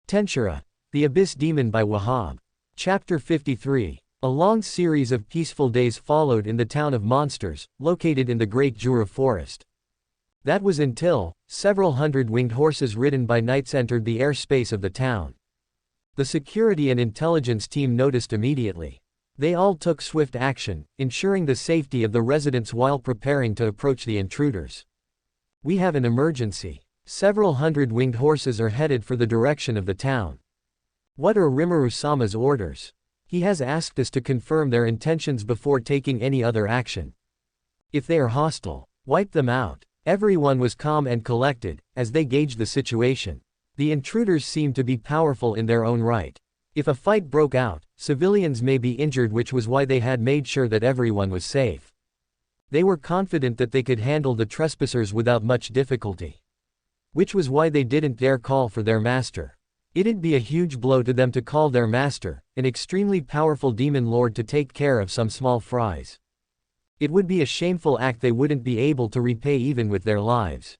Tensura, the Abyss Demon by Wahab. Chapter 53. A long series of peaceful days followed in the town of monsters, located in the Great Jura Forest. That was until several hundred winged horses ridden by knights entered the airspace of the town. The security and intelligence team noticed immediately. They all took swift action, ensuring the safety of the residents while preparing to approach the intruders. We have an emergency. Several hundred winged horses are headed for the direction of the town. What are Rimuru-sama's orders? He has asked us to confirm their intentions before taking any other action. If they are hostile, wipe them out. Everyone was calm and collected, as they gauged the situation. The intruders seemed to be powerful in their own right. If a fight broke out, civilians may be injured, which was why they had made sure that everyone was safe. They were confident that they could handle the trespassers without much difficulty. Which was why they didn't dare call for their master. It'd be a huge blow to them to call their master, an extremely powerful demon lord, to take care of some small fries. It would be a shameful act they wouldn't be able to repay even with their lives.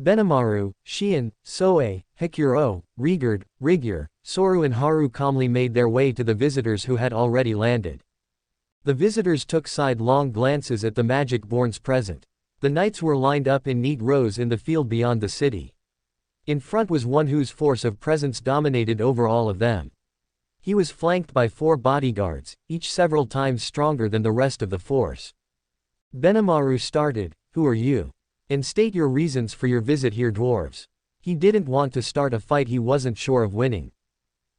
Benimaru, Shion, Soe, Hikuro, Rigurd, Rigyur, Soru and Haru calmly made their way to the visitors who had already landed. The visitors took sidelong glances at the magic-borns present. The knights were lined up in neat rows in the field beyond the city. In front was one whose force of presence dominated over all of them. He was flanked by 4 bodyguards, each several times stronger than the rest of the force. Benimaru started, "Who are you? And state your reasons for your visit here, dwarves." He didn't want to start a fight he wasn't sure of winning.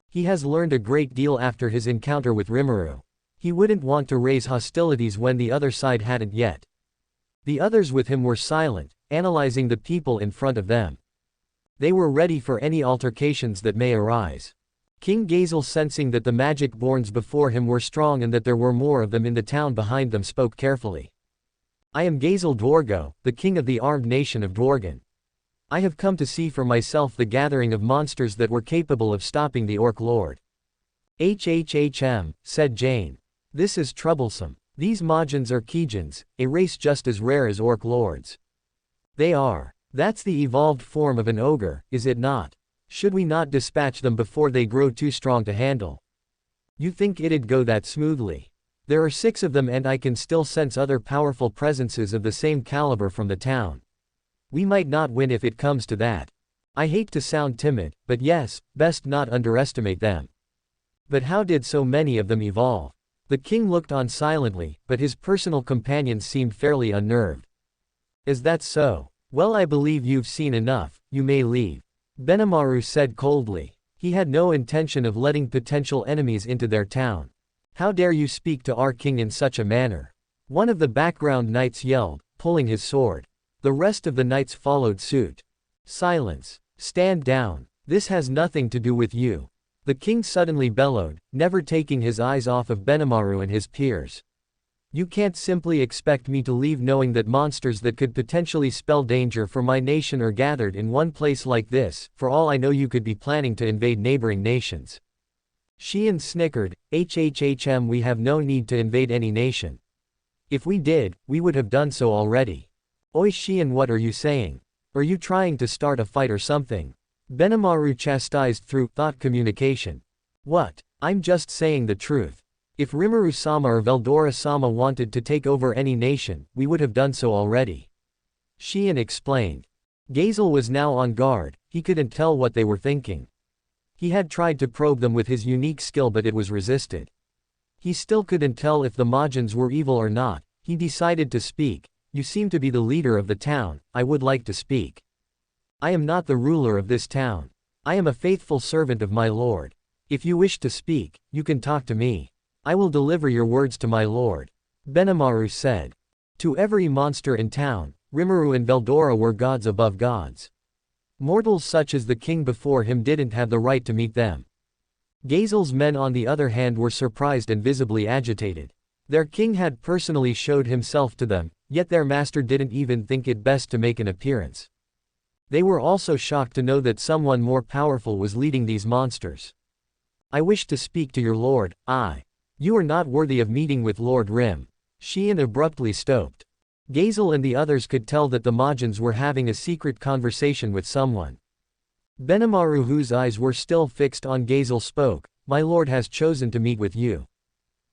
He has learned a great deal after his encounter with Rimuru. He wouldn't want to raise hostilities when the other side hadn't yet. The others with him were silent, analyzing the people in front of them. They were ready for any altercations that may arise. King Gazel, sensing that the magic-borns before him were strong and that there were more of them in the town behind them, spoke carefully. "I am Gazel Dwargo, the king of the armed nation of Dwargon. I have come to see for myself the gathering of monsters that were capable of stopping the Orc Lord." Said Jane. "This is troublesome. These Majins are Kijins, a race just as rare as Orc Lords." "They are. That's the evolved form of an ogre, is it not? Should we not dispatch them before they grow too strong to handle?" "You think it'd go that smoothly? There are 6 of them and I can still sense other powerful presences of the same caliber from the town. We might not win if it comes to that. I hate to sound timid, but yes, best not underestimate them." "But how did so many of them evolve?" The king looked on silently, but his personal companions seemed fairly unnerved. "Is that so? Well, I believe you've seen enough, you may leave," Benimaru said coldly. He had no intention of letting potential enemies into their town. "How dare you speak to our king in such a manner?" one of the background knights yelled, pulling his sword. The rest of the knights followed suit. "Silence. Stand down. This has nothing to do with you," the king suddenly bellowed, never taking his eyes off of Benimaru and his peers. "You can't simply expect me to leave knowing that monsters that could potentially spell danger for my nation are gathered in one place like this. For all I know, you could be planning to invade neighboring nations." Shion snickered. We have no need to invade any nation. If we did, we would have done so already." "Oi Shion, what are you saying? Are you trying to start a fight or something?" Benimaru chastised through thought communication. "What? I'm just saying the truth. If Rimuru-sama or Veldora-sama wanted to take over any nation, we would have done so already," Shion explained. Gazel was now on guard. He couldn't tell what they were thinking. He had tried to probe them with his unique skill, but it was resisted. He still couldn't tell if the Majins were evil or not. He decided to speak. "You seem to be the leader of the town. I would like to speak. I am not the ruler of this town. I am a faithful servant of my lord. If you wish to speak, you can talk to me. I will deliver your words to my lord," Benimaru said. To every monster in town, Rimuru and Veldora were gods above gods. Mortals such as the king before him didn't have the right to meet them. Gazel's men, on the other hand, were surprised and visibly agitated. Their king had personally showed himself to them, yet their master didn't even think it best to make an appearance. They were also shocked to know that someone more powerful was leading these monsters. "I wish to speak to your lord. You are not worthy of meeting with Lord Rim," Shion abruptly stopped. Gazel and the others could tell that the Majins were having a secret conversation with someone. Benimaru, whose eyes were still fixed on Gazel, spoke, "My lord has chosen to meet with you.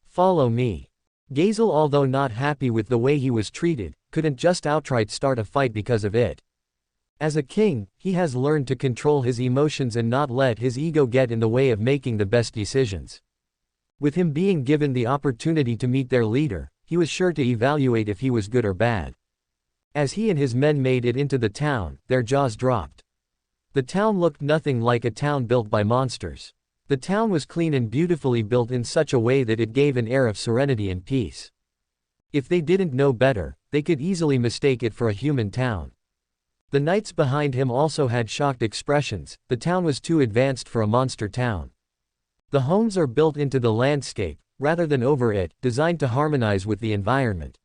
Follow me." Gazel, although not happy with the way he was treated, couldn't just outright start a fight because of it. As a king, he has learned to control his emotions and not let his ego get in the way of making the best decisions. With him being given the opportunity to meet their leader, he was sure to evaluate if he was good or bad. As he and his men made it into the town, their jaws dropped. The town looked nothing like a town built by monsters. The town was clean and beautifully built in such a way that it gave an air of serenity and peace. If they didn't know better, they could easily mistake it for a human town. The knights behind him also had shocked expressions. The town was too advanced for a monster town. The homes are built into the landscape, rather than over it, designed to harmonize with the environment.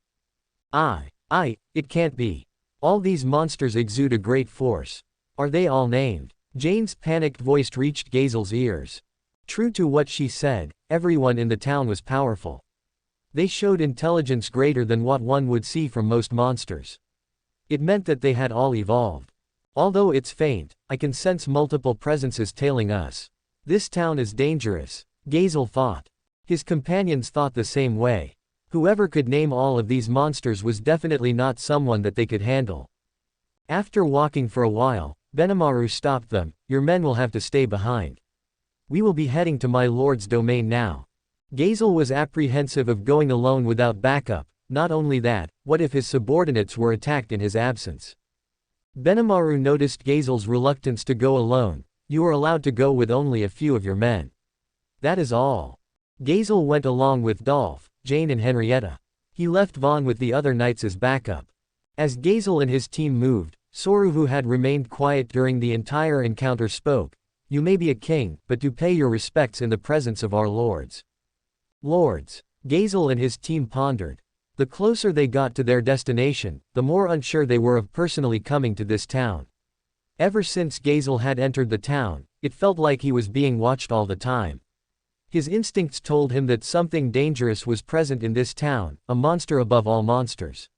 It can't be. All these monsters exude a great force. Are they all named? Jane's panicked voice reached Gazel's ears. True to what she said, everyone in the town was powerful. They showed intelligence greater than what one would see from most monsters. It meant that they had all evolved. Although it's faint, I can sense multiple presences tailing us. This town is dangerous, Gazel thought. His companions thought the same way. Whoever could name all of these monsters was definitely not someone that they could handle. After walking for a while, Benimaru stopped them. Your men will have to stay behind. We will be heading to my lord's domain now. Gazel was apprehensive of going alone without backup. Not only that, what if his subordinates were attacked in his absence? Benimaru noticed Gazel's reluctance to go alone. You are allowed to go with only a few of your men. That is all. Gazel went along with Dolph, Jane and Henrietta. He left Vaughn with the other knights as backup. As Gazel and his team moved, Soru, who had remained quiet during the entire encounter, spoke. You may be a king, but do pay your respects in the presence of our lords. Lords. Gazel and his team pondered. The closer they got to their destination, the more unsure they were of personally coming to this town. Ever since Gazel had entered the town, it felt like he was being watched all the time. His instincts told him that something dangerous was present in this town, a monster above all monsters.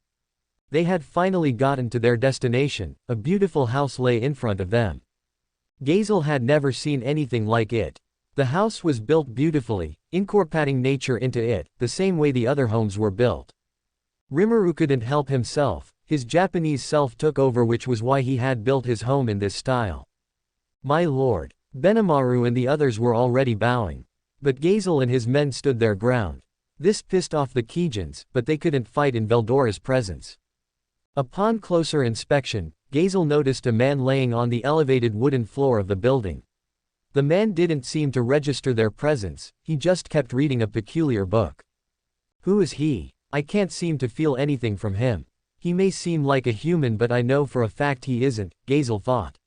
They had finally gotten to their destination. A beautiful house lay in front of them. Gazel had never seen anything like it. The house was built beautifully, incorporating nature into it, the same way the other homes were built. Rimuru couldn't help himself. His Japanese self took over, which was why he had built his home in this style. My lord. Benimaru and the others were already bowing. But Gazel and his men stood their ground. This pissed off the Kijans, but they couldn't fight in Veldora's presence. Upon closer inspection, Gazel noticed a man laying on the elevated wooden floor of the building. The man didn't seem to register their presence, he just kept reading a peculiar book. Who is he? I can't seem to feel anything from him. He may seem like a human, but I know for a fact he isn't, Gazel thought.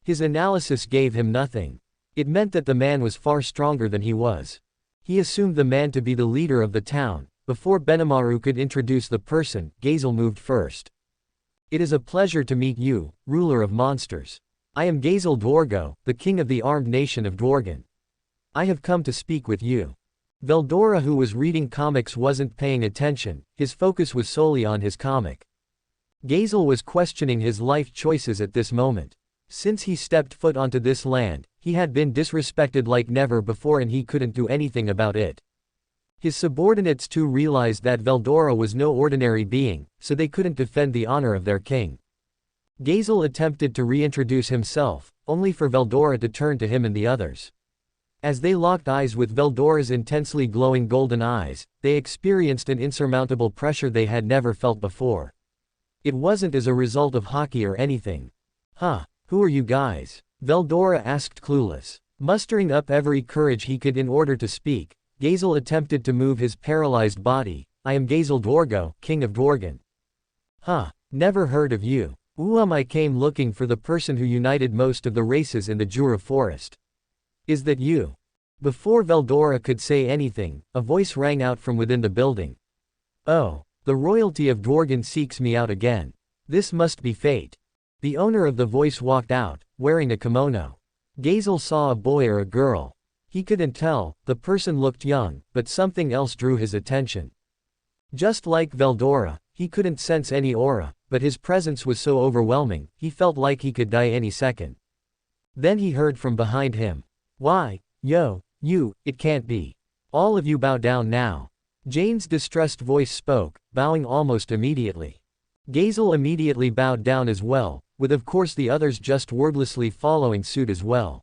His analysis gave him nothing. It meant that the man was far stronger than he was. He assumed the man to be the leader of the town. Before Benimaru could introduce the person, Gazel moved first. It is a pleasure to meet you, ruler of monsters. I am Gazel Dwargo, the king of the armed nation of Dwargan. I have come to speak with you. Veldora, who was reading comics, wasn't paying attention. His focus was solely on his comic. Gazel was questioning his life choices at this moment. Since he stepped foot onto this land, he had been disrespected like never before, and he couldn't do anything about it. His subordinates too realized that Veldora was no ordinary being, so they couldn't defend the honor of their king. Gazel attempted to reintroduce himself, only for Veldora to turn to him and the others. As they locked eyes with Veldora's intensely glowing golden eyes, they experienced an insurmountable pressure they had never felt before. It wasn't as a result of hockey or anything. Who are you guys? Veldora asked, clueless. Mustering up every courage he could in order to speak, Gazel attempted to move his paralyzed body. I am Gazel Dwargo, king of Dwargan. Never heard of you. I came looking for the person who united most of the races in the Jura forest. Is that you? Before Veldora could say anything, a voice rang out from within the building. Oh, the royalty of Dwargan seeks me out again. This must be fate. The owner of the voice walked out, wearing a kimono. Gazel saw a boy or a girl. He couldn't tell. The person looked young, but something else drew his attention. Just like Veldora, he couldn't sense any aura, but his presence was so overwhelming, he felt like he could die any second. Then he heard from behind him. Why, yo, you, it can't be. All of you bow down now. Jane's distressed voice spoke, bowing almost immediately. Gazel immediately bowed down as well, with of course the others just wordlessly following suit as well.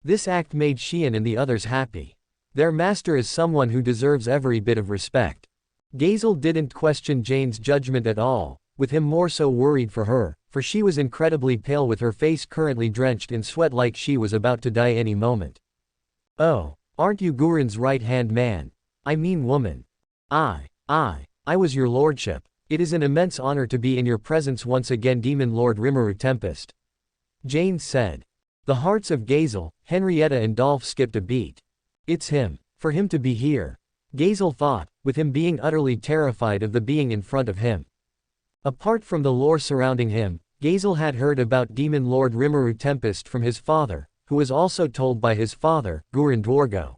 This act made Xian and the others happy. Their master is someone who deserves every bit of respect. Gazel didn't question Jane's judgment at all, with him more so worried for her, for she was incredibly pale with her face currently drenched in sweat like she was about to die any moment. Oh, aren't you Guren's right-hand man? I mean woman. I was your lordship. It is an immense honor to be in your presence once again, Demon Lord Rimuru Tempest. Jane said. The hearts of Gazel, Henrietta and Dolph skipped a beat. It's him. For him to be here. Gazel thought, with him being utterly terrified of the being in front of him. Apart from the lore surrounding him, Gazel had heard about Demon Lord Rimuru Tempest from his father, who was also told by his father, Guren Dwargo.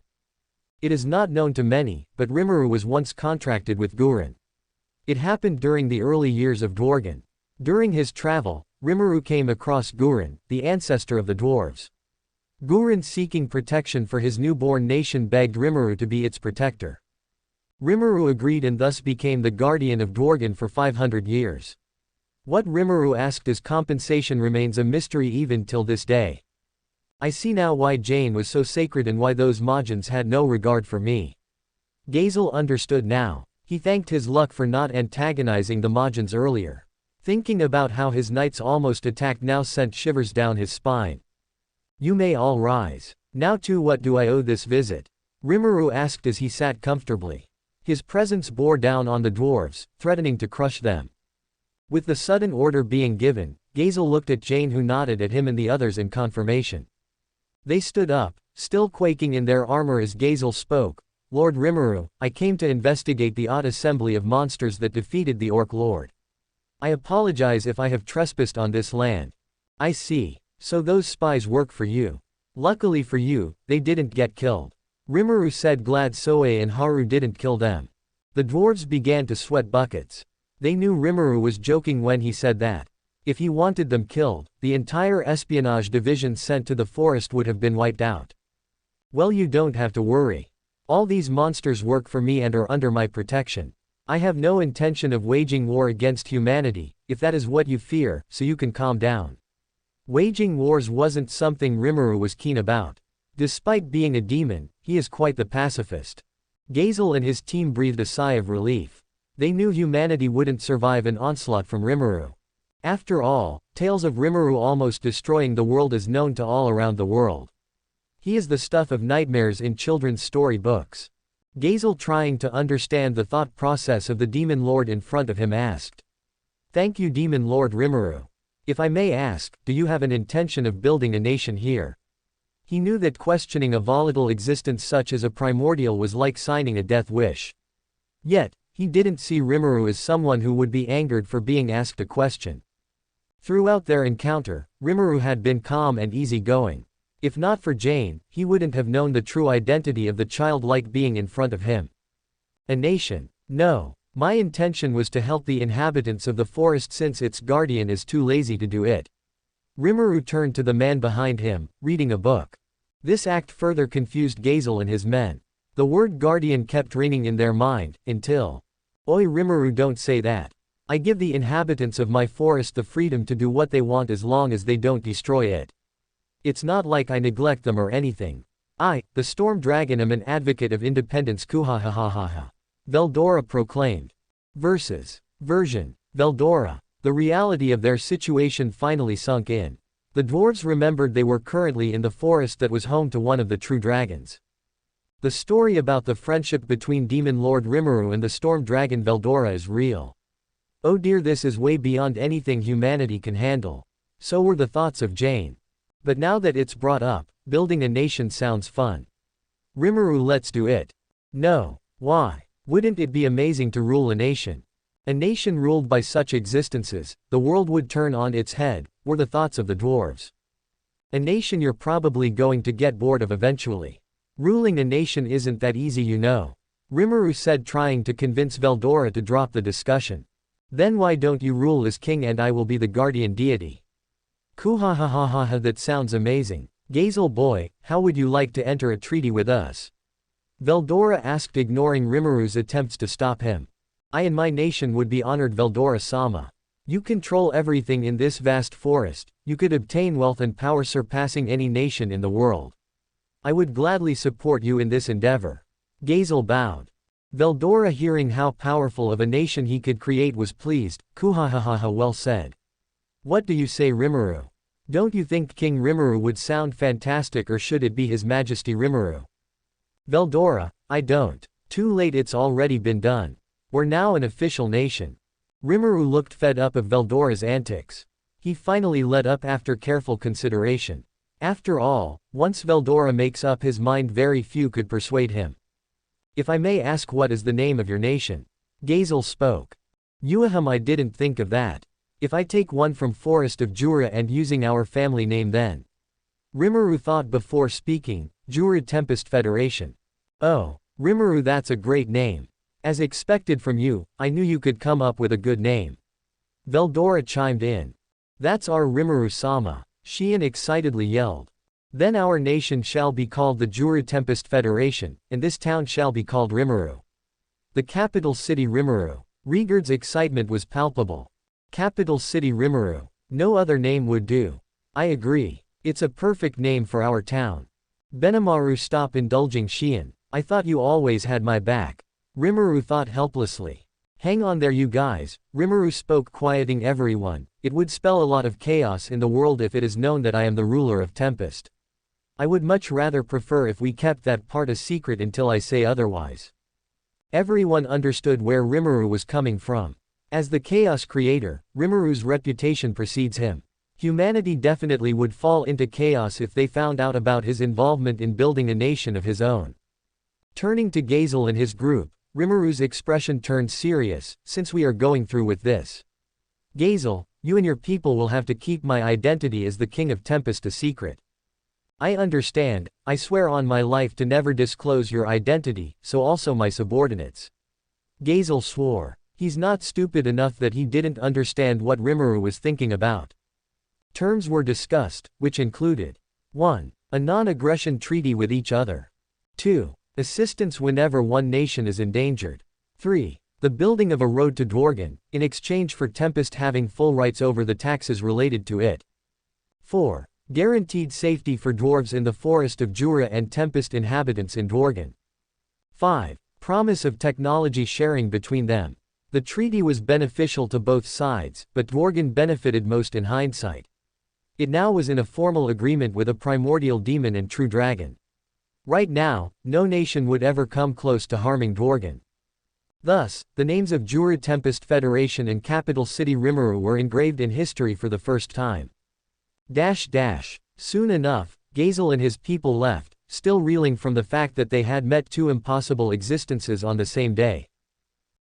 It is not known to many, but Rimuru was once contracted with Guren. It happened during the early years of Dwargen. During his travel, Rimuru came across Guren, the ancestor of the dwarves. Guren, seeking protection for his newborn nation, begged Rimuru to be its protector. Rimuru agreed and thus became the guardian of Dwargen for 500 years. What Rimuru asked as compensation remains a mystery even till this day. I see now why Jane was so sacred and why those Majins had no regard for me. Gazel understood now. He thanked his luck for not antagonizing the Majins earlier. Thinking about how his knights almost attacked now sent shivers down his spine. You may all rise. Now to what do I owe this visit? Rimuru asked as he sat comfortably. His presence bore down on the dwarves, threatening to crush them. With the sudden order being given, Gazel looked at Jane, who nodded at him and the others in confirmation. They stood up, still quaking in their armor as Gazel spoke. Lord Rimuru, I came to investigate the odd assembly of monsters that defeated the Orc Lord. I apologize if I have trespassed on this land. I see. So those spies work for you. Luckily for you, they didn't get killed. Rimuru said glad Soe and Haru didn't kill them. The dwarves began to sweat buckets. They knew Rimuru was joking when he said that. If he wanted them killed, the entire espionage division sent to the forest would have been wiped out. Well, you don't have to worry. All these monsters work for me and are under my protection. I have no intention of waging war against humanity, if that is what you fear, so you can calm down. Waging wars wasn't something Rimuru was keen about. Despite being a demon, he is quite the pacifist. Gazel and his team breathed a sigh of relief. They knew humanity wouldn't survive an onslaught from Rimuru. After all, tales of Rimuru almost destroying the world is known to all around the world. He is the stuff of nightmares in children's story books. Gazel, trying to understand the thought process of the Demon Lord in front of him, asked. Thank you, Demon Lord Rimuru. If I may ask, do you have an intention of building a nation here? He knew that questioning a volatile existence such as a primordial was like signing a death wish. Yet, he didn't see Rimuru as someone who would be angered for being asked a question. Throughout their encounter, Rimuru had been calm and easygoing. If not for Jane, he wouldn't have known the true identity of the childlike being in front of him. A nation? No. My intention was to help the inhabitants of the forest since its guardian is too lazy to do it. Rimuru turned to the man behind him, reading a book. This act further confused Gazel and his men. The word guardian kept ringing in their mind, until. Oi Rimuru, don't say that. I give the inhabitants of my forest the freedom to do what they want as long as they don't destroy it. It's not like I neglect them or anything. I, the Storm Dragon, am an advocate of independence. Kuhahahaha. Veldora proclaimed. Version. Veldora. The reality of their situation finally sunk in. The dwarves remembered they were currently in the forest that was home to one of the true dragons. The story about the friendship between Demon Lord Rimuru and the Storm Dragon Veldora is real. Oh dear, this is way beyond anything humanity can handle. So were the thoughts of Jane. But now that it's brought up, building a nation sounds fun. Rimuru, let's do it. No. Why? Wouldn't it be amazing to rule a nation? A nation ruled by such existences, the world would turn on its head, were the thoughts of the dwarves. A nation you're probably going to get bored of eventually. Ruling a nation isn't that easy, you know. Rimuru said, trying to convince Veldora to drop the discussion. Then why don't you rule as king and I will be the guardian deity? Kuhahahaha, that sounds amazing. Gazel boy, how would you like to enter a treaty with us? Veldora asked, ignoring Rimuru's attempts to stop him. I and my nation would be honored, Veldora-sama. You control everything in this vast forest, you could obtain wealth and power surpassing any nation in the world. I would gladly support you in this endeavor. Gazel bowed. Veldora, hearing how powerful of a nation he could create, was pleased. Kuhahahaha, well said. What do you say, Rimuru? Don't you think King Rimuru would sound fantastic, or should it be His Majesty Rimuru? Veldora, I don't. Too late, it's already been done. We're now an official nation. Rimuru looked fed up of Veldora's antics. He finally let up after careful consideration. After all, once Veldora makes up his mind, very few could persuade him. If I may ask, what is the name of your nation? Gazel spoke. Uaham, I didn't think of that. If I take one from Forest of Jura and using our family name, then. Rimuru thought before speaking. Jura Tempest Federation. Oh, Rimuru, that's a great name. As expected from you, I knew you could come up with a good name. Veldora chimed in. That's our Rimuru-sama, Shion excitedly yelled. Then our nation shall be called the Jura Tempest Federation, and this town shall be called Rimuru. The capital city Rimuru. Rigurd's excitement was palpable. Capital city Rimuru. No other name would do. I agree. It's a perfect name for our town. Benimaru, stop indulging Shion. I thought you always had my back. Rimuru thought helplessly. Hang on there, you guys, Rimuru spoke, quieting everyone. It would spell a lot of chaos in the world if it is known that I am the ruler of Tempest. I would much rather prefer if we kept that part a secret until I say otherwise. Everyone understood where Rimuru was coming from. As the chaos creator, Rimuru's reputation precedes him. Humanity definitely would fall into chaos if they found out about his involvement in building a nation of his own. Turning to Gazel and his group, Rimuru's expression turned serious. Since we are going through with this, Gazel, you and your people will have to keep my identity as the King of Tempest a secret. I understand, I swear on my life to never disclose your identity, so also my subordinates. Gazel swore. He's not stupid enough that he didn't understand what Rimuru was thinking about. Terms were discussed, which included 1. A non-aggression treaty with each other. 2. Assistance whenever one nation is endangered. 3. The building of a road to Dworgen, in exchange for Tempest having full rights over the taxes related to it. 4. Guaranteed safety for dwarves in the Forest of Jura and Tempest inhabitants in Dworgen. 5. Promise of technology sharing between them. The treaty was beneficial to both sides, but Dworgen benefited most in hindsight. It now was in a formal agreement with a primordial demon and true dragon. Right now, no nation would ever come close to harming Dworgen. Thus, the names of Jura Tempest Federation and capital city Rimuru were engraved in history for the first time. Soon enough, Gazel and his people left, still reeling from the fact that they had met two impossible existences on the same day.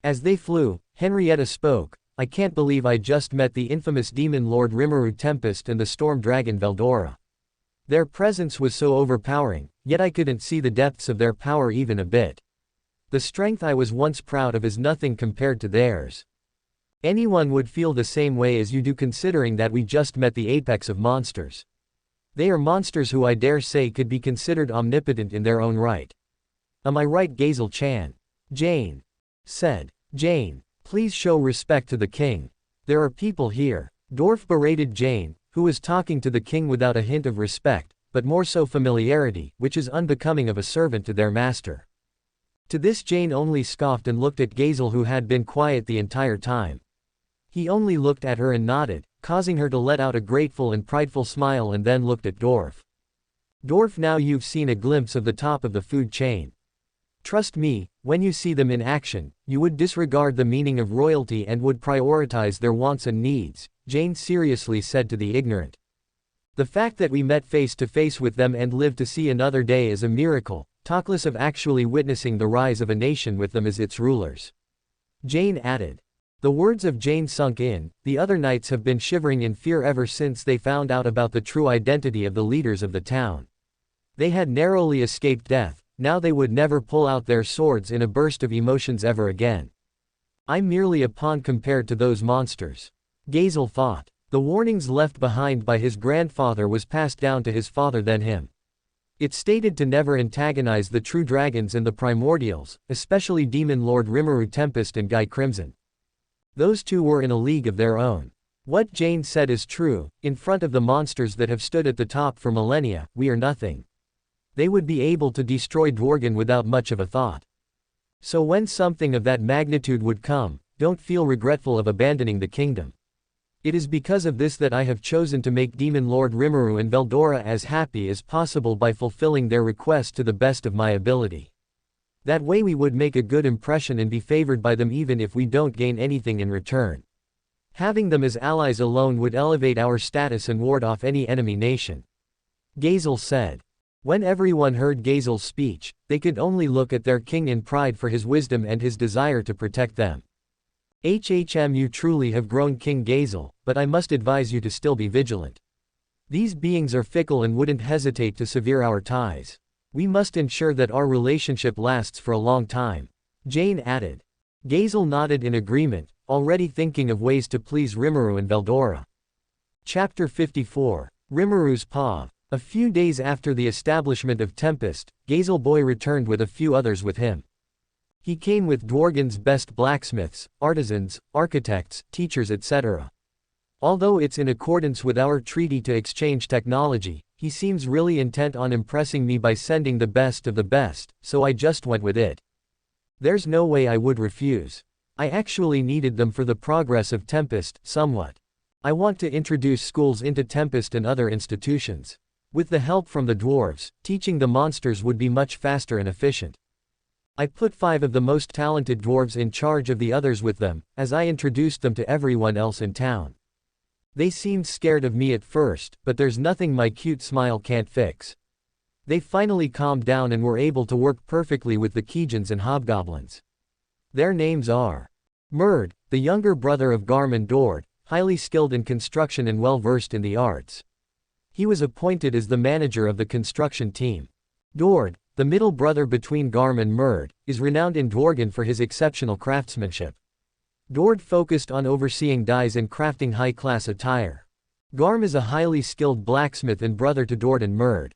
As they flew, Henrietta spoke. I can't believe I just met the infamous demon lord Rimuru Tempest and the storm dragon Veldora. Their presence was so overpowering, yet I couldn't see the depths of their power even a bit. The strength I was once proud of is nothing compared to theirs. Anyone would feel the same way as you do, considering that we just met the apex of monsters. They are monsters who I dare say could be considered omnipotent in their own right. Am I right, Gazel-chan? Jane said. Jane, please show respect to the king. There are people here. Dwarf berated Jane, who was talking to the king without a hint of respect, but more so familiarity, which is unbecoming of a servant to their master. To this Jane only scoffed and looked at Gazel, who had been quiet the entire time. He only looked at her and nodded, causing her to let out a grateful and prideful smile, and then looked at Dwarf. Dwarf, now you've seen a glimpse of the top of the food chain. Trust me, when you see them in action, you would disregard the meaning of royalty and would prioritize their wants and needs, Jane seriously said to the ignorant. The fact that we met face to face with them and lived to see another day is a miracle, talkless of actually witnessing the rise of a nation with them as its rulers. Jane added. The words of Jane sunk in. The other knights have been shivering in fear ever since they found out about the true identity of the leaders of the town. They had narrowly escaped death. Now they would never pull out their swords in a burst of emotions ever again. I'm merely a pawn compared to those monsters. Gazel thought. The warnings left behind by his grandfather was passed down to his father then him. It stated to never antagonize the true dragons and the primordials, especially Demon Lord Rimuru Tempest and Guy Crimson. Those two were in a league of their own. What Jane said is true, in front of the monsters that have stood at the top for millennia, we are nothing. They would be able to destroy Dworgen without much of a thought. So when something of that magnitude would come, don't feel regretful of abandoning the kingdom. It is because of this that I have chosen to make Demon Lord Rimuru and Veldora as happy as possible by fulfilling their request to the best of my ability. That way we would make a good impression and be favored by them even if we don't gain anything in return. Having them as allies alone would elevate our status and ward off any enemy nation. Gazel said. When everyone heard Gazel's speech, they could only look at their king in pride for his wisdom and his desire to protect them. You truly have grown King Gazel, but I must advise you to still be vigilant. These beings are fickle and wouldn't hesitate to sever our ties. We must ensure that our relationship lasts for a long time. Jane added. Gazel nodded in agreement, already thinking of ways to please Rimuru and Veldora. Chapter 54. Rimuru's Paw. A few days after the establishment of Tempest, Gazel Boy returned with a few others with him. He came with Dworgen's best blacksmiths, artisans, architects, teachers etc. Although it's in accordance with our treaty to exchange technology, he seems really intent on impressing me by sending the best of the best, so I just went with it. There's no way I would refuse. I actually needed them for the progress of Tempest, somewhat. I want to introduce schools into Tempest and other institutions. With the help from the dwarves, teaching the monsters would be much faster and efficient. I put 5 of the most talented dwarves in charge of the others with them, as I introduced them to everyone else in town. They seemed scared of me at first, but there's nothing my cute smile can't fix. They finally calmed down and were able to work perfectly with the Keejans and Hobgoblins. Their names are Murd, the younger brother of Garm and Dord, highly skilled in construction and well versed in the arts. He was appointed as the manager of the construction team. Dord, the middle brother between Garm and Murd, is renowned in Dworgen for his exceptional craftsmanship. Dord focused on overseeing dyes and crafting high-class attire. Garm is a highly skilled blacksmith and brother to Dord and Murd.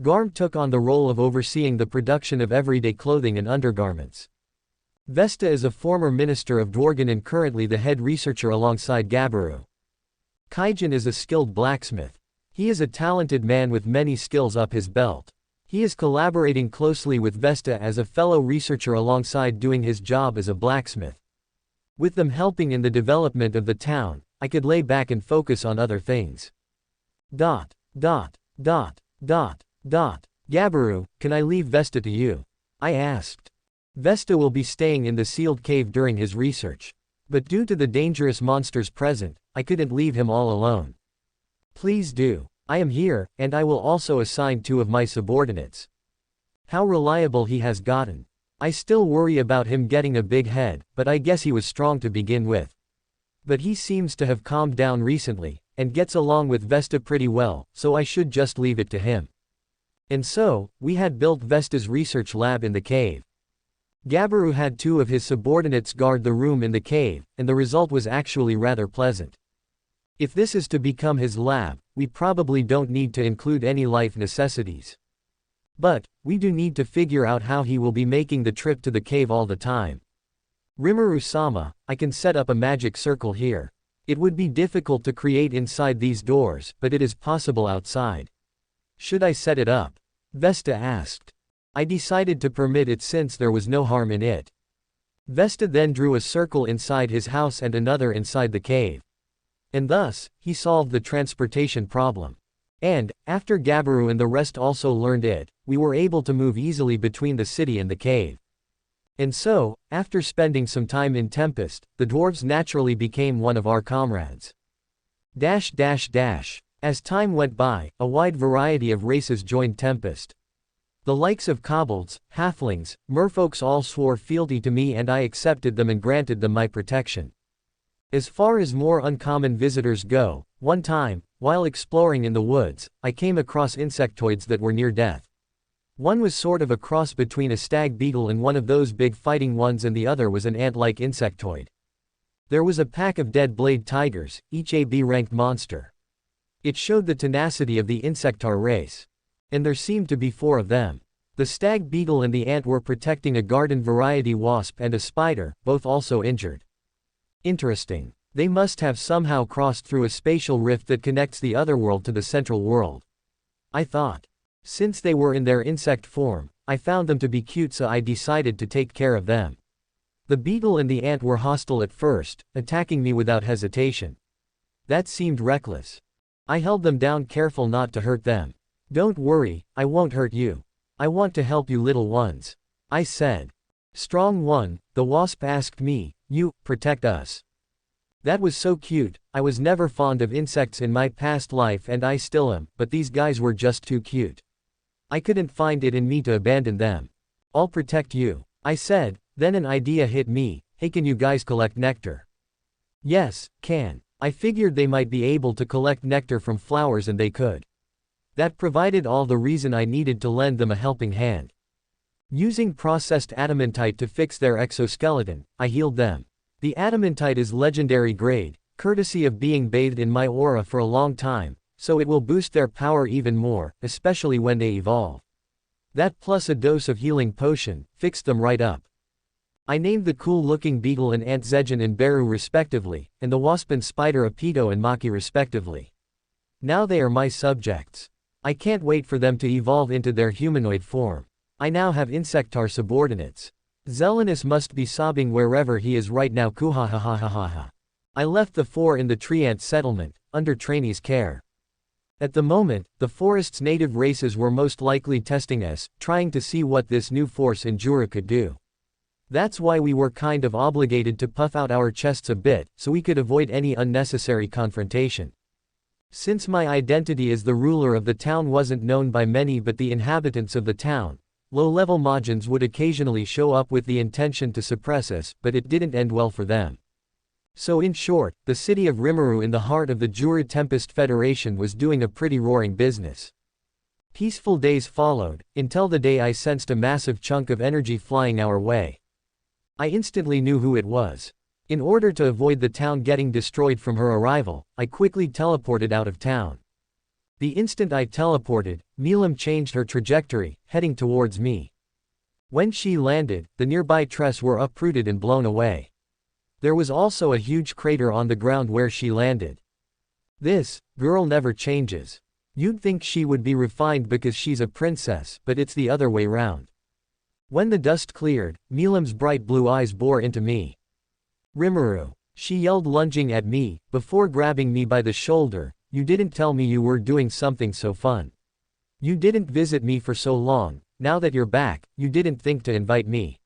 Garm took on the role of overseeing the production of everyday clothing and undergarments. Vesta is a former minister of Dworgen and currently the head researcher alongside Gabaru. Kaijan is a skilled blacksmith. He is a talented man with many skills up his belt. He is collaborating closely with Vesta as a fellow researcher alongside doing his job as a blacksmith. With them helping in the development of the town, I could lay back and focus on other things. Gabaru, can I leave Vesta to you? I asked. Vesta will be staying in the sealed cave during his research. But due to the dangerous monsters present, I couldn't leave him all alone. Please do. I am here, and I will also assign 2 of my subordinates. How reliable he has gotten. I still worry about him getting a big head, but I guess he was strong to begin with. But he seems to have calmed down recently, and gets along with Vesta pretty well, so I should just leave it to him. And so, we had built Vesta's research lab in the cave. Gabaru had 2 of his subordinates guard the room in the cave, and the result was actually rather pleasant. If this is to become his lab, we probably don't need to include any life necessities. But, we do need to figure out how he will be making the trip to the cave all the time. Rimuru-sama, I can set up a magic circle here. It would be difficult to create inside these doors, but it is possible outside. Should I set it up? Vesta asked. I decided to permit it since there was no harm in it. Vesta then drew a circle inside his house and another inside the cave. And thus, he solved the transportation problem. And, after Gabaru and the rest also learned it, we were able to move easily between the city and the cave. And so, after spending some time in Tempest, the dwarves naturally became one of our comrades. As time went by, a wide variety of races joined Tempest. The likes of kobolds, halflings, merfolks all swore fealty to me and I accepted them and granted them my protection. As far as more uncommon visitors go, one time, while exploring in the woods, I came across insectoids that were near death. One was sort of a cross between a stag beetle and one of those big fighting ones and the other was an ant-like insectoid. There was a pack of dead blade tigers, each a B-ranked monster. It showed the tenacity of the insectar race. And there seemed to be 4 of them. The stag beetle and the ant were protecting a garden-variety wasp and a spider, both also injured. Interesting. They must have somehow crossed through a spatial rift that connects the other world to the central world. I thought. Since they were in their insect form, I found them to be cute, so I decided to take care of them. The beetle and the ant were hostile at first, attacking me without hesitation. That seemed reckless. I held them down, careful not to hurt them. "Don't worry, I won't hurt you. I want to help you little ones," I said. "Strong one," the wasp asked me, "you protect us." That was so cute. I was never fond of insects in my past life and I still am, but these guys were just too cute. I couldn't find it in me to abandon them. "I'll protect you," I said. Then an idea hit me. "Hey, can you guys collect nectar?" "Yes, can." I figured they might be able to collect nectar from flowers, and they could. That provided all the reason I needed to lend them a helping hand. Using processed adamantite to fix their exoskeleton, I healed them. The adamantite is legendary grade, courtesy of being bathed in my aura for a long time, so it will boost their power even more, especially when they evolve. That plus a dose of healing potion fixed them right up. I named the cool-looking beetle and ant Zejin and Beru respectively, and the wasp and spider Apito and Maki respectively. Now they are my subjects. I can't wait for them to evolve into their humanoid form. I now have insectar subordinates. Zelenus must be sobbing wherever he is right now. Kuhahahahaha. I left the 4 in the tree ant settlement, under trainee's care. At the moment, the forest's native races were most likely testing us, trying to see what this new force in Jura could do. That's why we were kind of obligated to puff out our chests a bit, so we could avoid any unnecessary confrontation. Since my identity as the ruler of the town wasn't known by many but the inhabitants of the town, low-level Majins would occasionally show up with the intention to suppress us, but it didn't end well for them. So in short, the city of Rimuru in the heart of the Jura Tempest Federation was doing a pretty roaring business. Peaceful days followed, until the day I sensed a massive chunk of energy flying our way. I instantly knew who it was. In order to avoid the town getting destroyed from her arrival, I quickly teleported out of town. The instant I teleported, Milim changed her trajectory, heading towards me. When she landed, the nearby trees were uprooted and blown away. There was also a huge crater on the ground where she landed. This girl never changes. You'd think she would be refined because she's a princess, but it's the other way round. When the dust cleared, Milim's bright blue eyes bore into me. "Rimuru," she yelled, lunging at me, before grabbing me by the shoulder, "you didn't tell me you were doing something so fun. You didn't visit me for so long, now that you're back, you didn't think to invite me."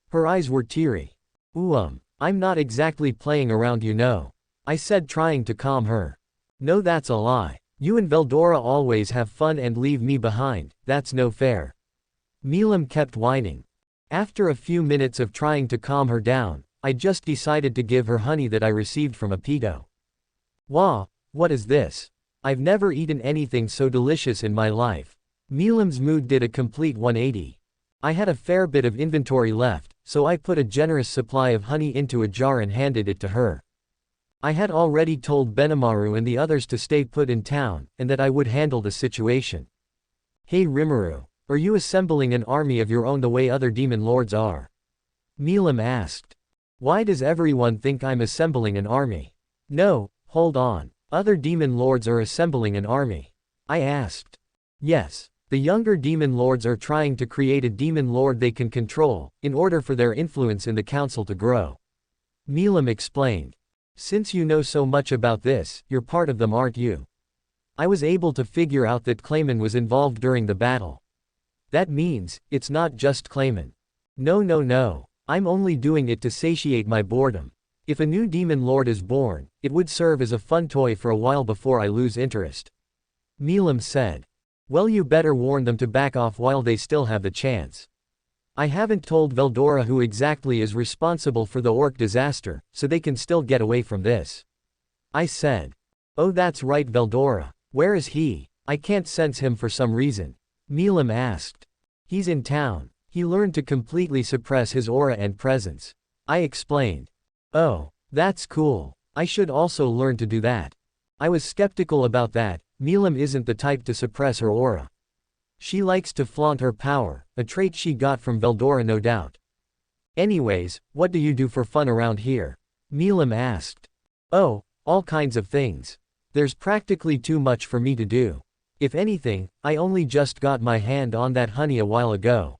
Her eyes were teary. I'm not exactly playing around, you know," I said, trying to calm her. "No, that's a lie. You and Veldora always have fun and leave me behind, that's no fair." Milim kept whining. After a few minutes of trying to calm her down, I just decided to give her honey that I received from Apito. "Wah, what is this? I've never eaten anything so delicious in my life." Milim's mood did a complete 180. I had a fair bit of inventory left, so I put a generous supply of honey into a jar and handed it to her. I had already told Benimaru and the others to stay put in town, and that I would handle the situation. "Hey Rimuru, are you assembling an army of your own the way other demon lords are?" Milim asked. "Why does everyone think I'm assembling an army?" "No, hold on. Other demon lords are assembling an army," I asked. "Yes. The younger demon lords are trying to create a demon lord they can control, in order for their influence in the council to grow." Milim explained. "Since you know so much about this, you're part of them, aren't you?" I was able to figure out that Clayman was involved during the battle. "That means, it's not just Clayman." No. I'm only doing it to satiate my boredom. If a new demon lord is born, it would serve as a fun toy for a while before I lose interest," Milim said. "Well, you better warn them to back off while they still have the chance. I haven't told Veldora who exactly is responsible for the orc disaster, so they can still get away from this," I said. "Oh, that's right, Veldora. Where is he? I can't sense him for some reason," Milim asked. "He's in town. He learned to completely suppress his aura and presence," I explained. "Oh, That's cool. I should also learn to do that. I was skeptical about that. Milim isn't the type to suppress her aura. She likes to flaunt her power, a trait she got from Veldora no doubt. Anyways, what do you do for fun around here? Milim asked. Oh, all kinds of things. There's practically too much for me to do. If anything, I only just got my hand on that honey a while ago.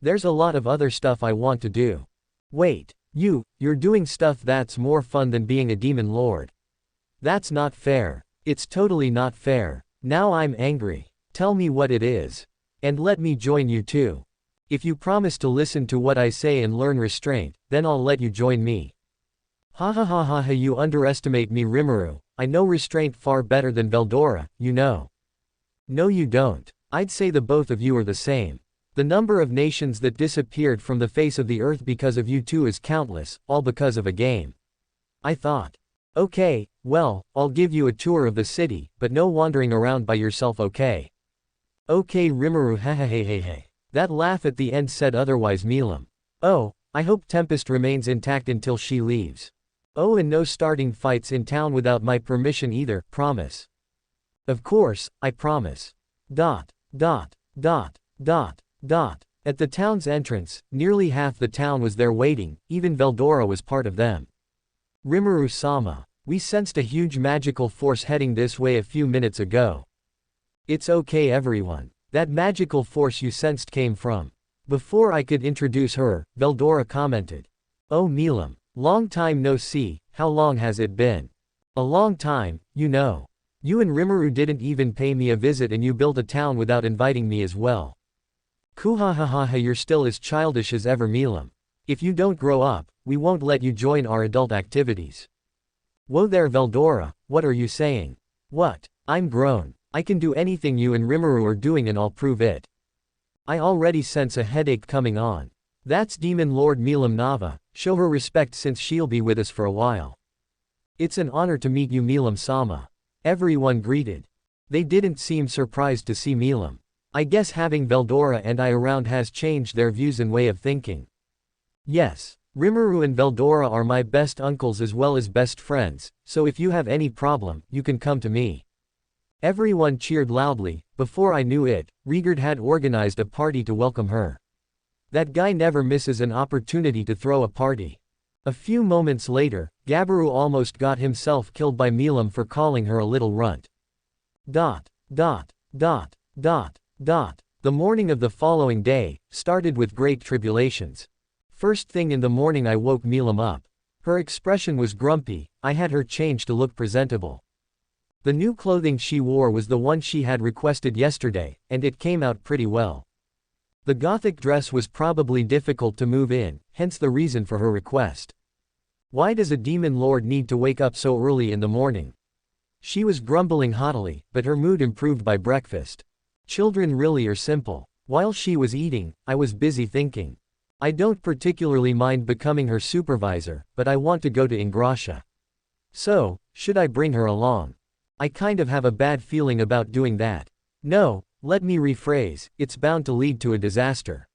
There's a lot of other stuff I want to do. Wait, you're doing stuff that's more fun than being a demon lord. That's not fair. It's totally not fair. Now I'm angry. Tell me what it is. And let me join you too. If you promise to listen to what I say and learn restraint, then I'll let you join me. Ha ha ha ha ha, you underestimate me, Rimuru. I know restraint far better than Veldora, you know. No you don't. I'd say the both of you are the same. The number of nations that disappeared from the face of the earth because of you two is countless, all because of a game. I thought. Okay, well, I'll give you a tour of the city, but no wandering around by yourself, okay? Okay Rimuru, hehehehe. That laugh at the end said otherwise. Milim. Oh, I hope Tempest remains intact until she leaves. Oh, and no starting fights in town without my permission either, promise. Of course, I promise. Dot, dot, dot, dot, dot. At the town's entrance, nearly half the town was there waiting, even Veldora was part of them. Rimuru-sama, we sensed a huge magical force heading this way a few minutes ago. It's okay everyone. That magical force you sensed came from. Before I could introduce her, Veldora commented. Oh Milim. Long time no see, how long has it been? A long time, you know. You and Rimuru didn't even pay me a visit and you built a town without inviting me as well. Kuhahaha, you're still as childish as ever Milim. If you don't grow up, we won't let you join our adult activities. Whoa there Veldora, what are you saying? What? I'm grown. I can do anything you and Rimuru are doing and I'll prove it. I already sense a headache coming on. That's Demon Lord Milim Nava, show her respect since she'll be with us for a while. It's an honor to meet you Milim-sama. Everyone greeted. They didn't seem surprised to see Milim. I guess having Veldora and I around has changed their views and way of thinking. Yes, Rimuru and Veldora are my best uncles as well as best friends, so if you have any problem, you can come to me. Everyone cheered loudly. Before I knew it, Rigard had organized a party to welcome her. That guy never misses an opportunity to throw a party. A few moments later, Gabiru almost got himself killed by Milim for calling her a little runt. Dot, dot, dot, dot, dot. The morning of the following day started with great tribulations. First thing in the morning I woke Milim up. Her expression was grumpy. I had her change to look presentable. The new clothing she wore was the one she had requested yesterday, and it came out pretty well. The gothic dress was probably difficult to move in, hence the reason for her request. Why does a demon lord need to wake up so early in the morning? She was grumbling haughtily, but her mood improved by breakfast. Children really are simple. While she was eating, I was busy thinking. I don't particularly mind becoming her supervisor, but I want to go to Ingrassia. So, should I bring her along? I kind of have a bad feeling about doing that. No, let me rephrase, it's bound to lead to a disaster.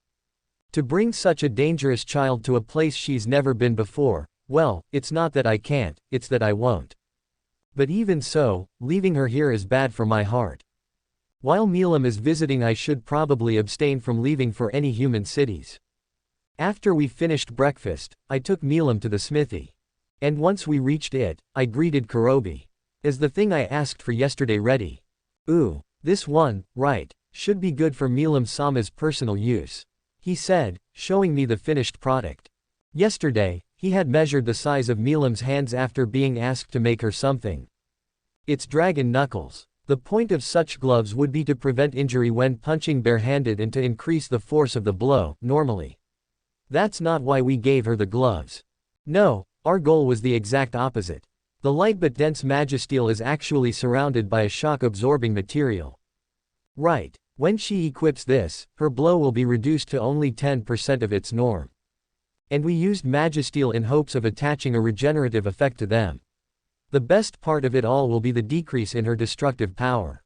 To bring such a dangerous child to a place she's never been before, well, it's not that I can't, it's that I won't. But even so, leaving her here is bad for my heart. While Milim is visiting I should probably abstain from leaving for any human cities. After we finished breakfast, I took Milim to the smithy. And once we reached it, I greeted Kurobi. Is the thing I asked for yesterday ready? Ooh, this one, right, should be good for Milim-sama's personal use. He said, showing me the finished product. Yesterday, he had measured the size of Milim's hands after being asked to make her something. It's dragon knuckles. The point of such gloves would be to prevent injury when punching barehanded and to increase the force of the blow, normally. That's not why we gave her the gloves. No, our goal was the exact opposite. The light but dense magisteel is actually surrounded by a shock-absorbing material. Right, when she equips this, her blow will be reduced to only 10% of its norm. And we used magisteel in hopes of attaching a regenerative effect to them. The best part of it all will be the decrease in her destructive power.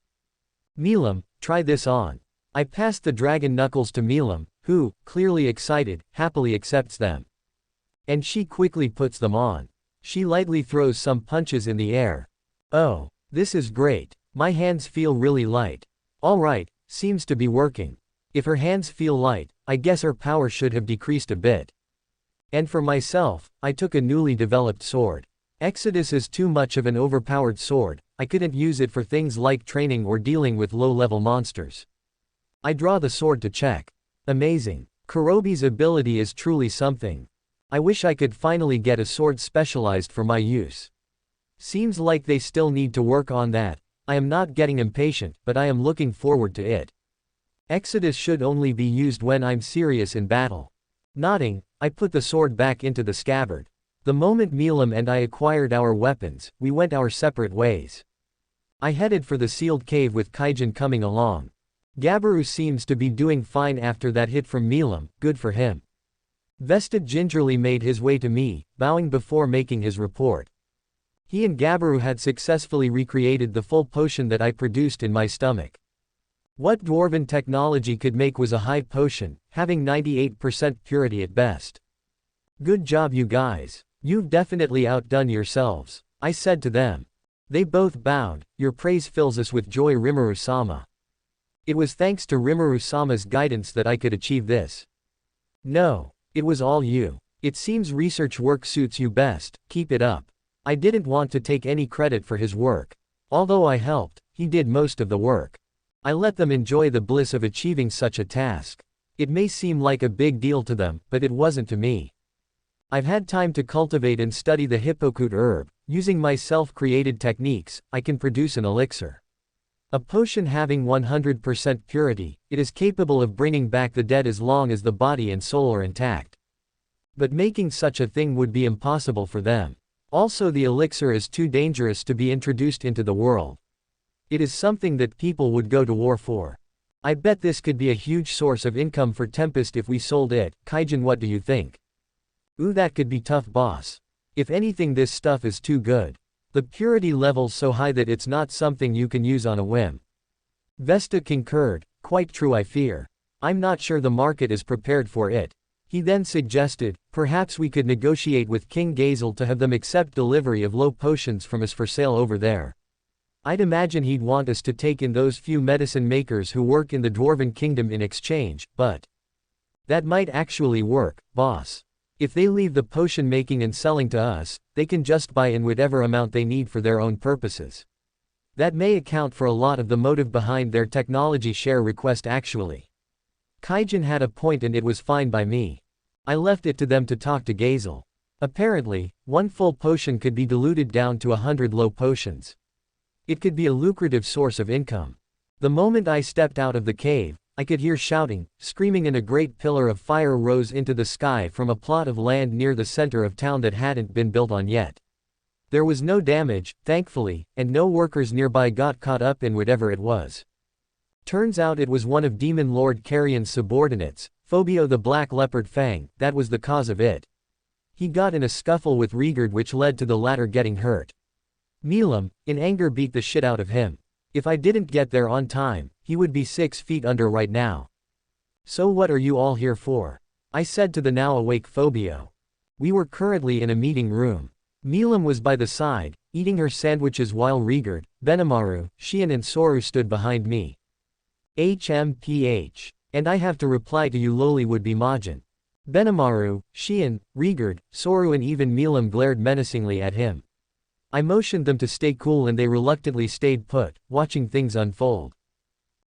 Milim, try this on. I passed the dragon knuckles to Milim, who, clearly excited, happily accepts them. And she quickly puts them on. She lightly throws some punches in the air. Oh, this is great. My hands feel really light. Alright, seems to be working. If her hands feel light, I guess her power should have decreased a bit. And for myself, I took a newly developed sword. Exodus is too much of an overpowered sword, I couldn't use it for things like training or dealing with low-level monsters. I draw the sword to check. Amazing. Kurobi's ability is truly something. I wish I could finally get a sword specialized for my use. Seems like they still need to work on that. I am not getting impatient, but I am looking forward to it. Exodus should only be used when I'm serious in battle. Nodding, I put the sword back into the scabbard. The moment Milim and I acquired our weapons, we went our separate ways. I headed for the sealed cave with Kaijin coming along. Gabiru seems to be doing fine after that hit from Milim, good for him. Vested gingerly made his way to me, bowing before making his report. He and Gabiru had successfully recreated the full potion that I produced in my stomach. What dwarven technology could make was a high potion, having 98% purity at best. Good job you guys. You've definitely outdone yourselves, I said to them. They both bowed. Your praise fills us with joy, Rimuru-sama. It was thanks to Rimuru-sama's guidance that I could achieve this. No, it was all you. It seems research work suits you best, keep it up. I didn't want to take any credit for his work. Although I helped, he did most of the work. I let them enjoy the bliss of achieving such a task. It may seem like a big deal to them, but it wasn't to me. I've had time to cultivate and study the hippocute herb. Using my self-created techniques, I can produce an elixir. A potion having 100% purity, it is capable of bringing back the dead as long as the body and soul are intact. But making such a thing would be impossible for them. Also, the elixir is too dangerous to be introduced into the world. It is something that people would go to war for. I bet this could be a huge source of income for Tempest if we sold it. Kaijin, what do you think? Ooh, that could be tough, boss. If anything, this stuff is too good. The purity level's so high that it's not something you can use on a whim. Vesta concurred. Quite true, I fear. I'm not sure the market is prepared for it. He then suggested, perhaps we could negotiate with King Gazel to have them accept delivery of low potions from us for sale over there. I'd imagine he'd want us to take in those few medicine makers who work in the Dwarven Kingdom in exchange, but that might actually work, boss. If they leave the potion making and selling to us, they can just buy in whatever amount they need for their own purposes. That may account for a lot of the motive behind their technology share request actually. Kaijin had a point and it was fine by me. I left it to them to talk to Gazel. Apparently, one full potion could be diluted down to 100 low potions. It could be a lucrative source of income. The moment I stepped out of the cave, I could hear shouting, screaming, and a great pillar of fire rose into the sky from a plot of land near the center of town that hadn't been built on yet. There was no damage, thankfully, and no workers nearby got caught up in whatever it was. Turns out it was one of Demon Lord Carrion's subordinates, Phobio the Black Leopard Fang, that was the cause of it. He got in a scuffle with Rigard, which led to the latter getting hurt. Milim, in anger, beat the shit out of him. If I didn't get there on time, he would be 6 feet under right now. So what are you all here for? I said to the now awake Phobio. We were currently in a meeting room. Milim was by the side, eating her sandwiches while Rigard, Benimaru, Shion and Soru stood behind me. HMPH. And I have to reply to you lowly would-be Majin. Benimaru, Shion, Rigard, Soru and even Milim glared menacingly at him. I motioned them to stay cool and they reluctantly stayed put, watching things unfold.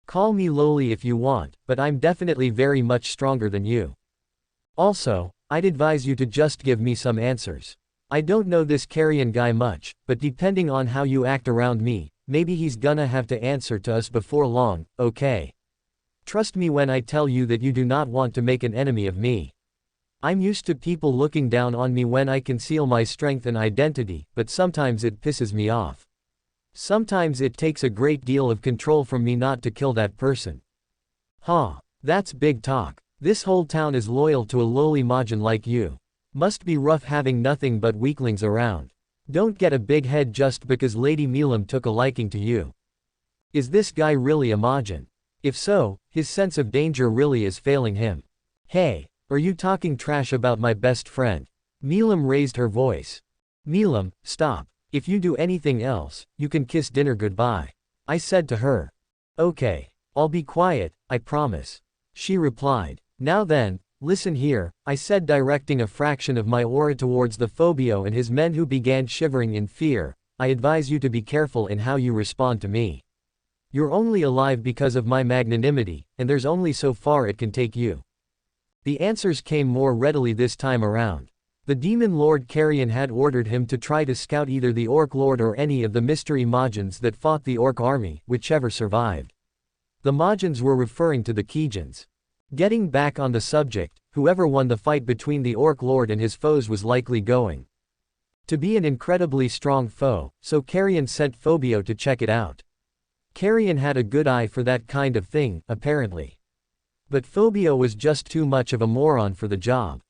Call me lowly if you want, but I'm definitely very much stronger than you. Also, I'd advise you to just give me some answers. I don't know this Carrion guy much, but depending on how you act around me, maybe he's gonna have to answer to us before long, okay? Trust me when I tell you that you do not want to make an enemy of me. I'm used to people looking down on me when I conceal my strength and identity, but sometimes it pisses me off. Sometimes it takes a great deal of control from me not to kill that person. Huh, that's big talk. This whole town is loyal to a lowly Majin like you. Must be rough having nothing but weaklings around. Don't get a big head just because Lady Milim took a liking to you. Is this guy really a Majin? If so, his sense of danger really is failing him. Hey, are you talking trash about my best friend? Milim raised her voice. Milim, stop. If you do anything else, you can kiss dinner goodbye. I said to her. Okay. I'll be quiet, I promise. She replied. Now then, listen here, I said, directing a fraction of my aura towards the Phobio and his men, who began shivering in fear. I advise you to be careful in how you respond to me. You're only alive because of my magnanimity, and there's only so far it can take you. The answers came more readily this time around. The Demon Lord Carrion had ordered him to try to scout either the Orc Lord or any of the mystery Majins that fought the Orc army, whichever survived. The Majins were referring to the Kijins. Getting back on the subject, whoever won the fight between the Orc Lord and his foes was likely going to be an incredibly strong foe, so Carrion sent Phobio to check it out. Carrion had a good eye for that kind of thing, apparently. But Phobio was just too much of a moron for the job.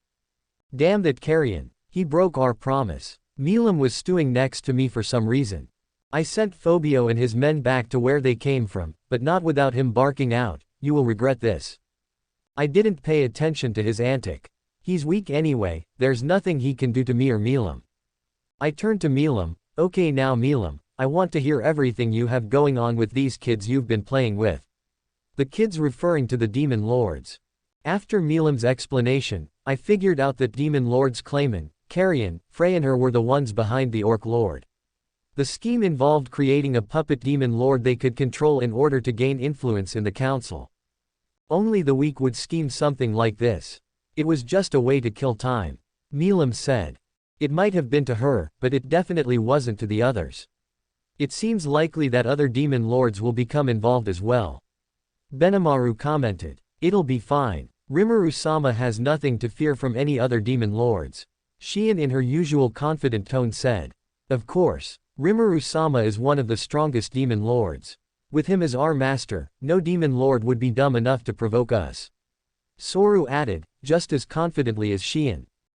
Damn that Carrion, he broke our promise. Milim was stewing next to me for some reason. I sent Phobio and his men back to where they came from, but not without him barking out, "You will regret this." I didn't pay attention to his antic. He's weak anyway, there's nothing he can do to me or Milim. I turned to Milim. Okay, now Milim, I want to hear everything you have going on with these kids you've been playing with. The kids referring to the Demon Lords. After Milim's explanation, I figured out that Demon Lords Clayman, Carrion, Frey and her were the ones behind the Orc Lord. The scheme involved creating a puppet Demon Lord they could control in order to gain influence in the council. Only the weak would scheme something like this. It was just a way to kill time. Milim said. It might have been to her, but it definitely wasn't to the others. It seems likely that other Demon Lords will become involved as well. Benimaru commented. It'll be fine. Rimuru-sama has nothing to fear from any other Demon Lords. Shion in her usual confident tone said. Of course. Rimuru-sama is one of the strongest Demon Lords. With him as our master, no Demon Lord would be dumb enough to provoke us. Soru added, just as confidently as Shion.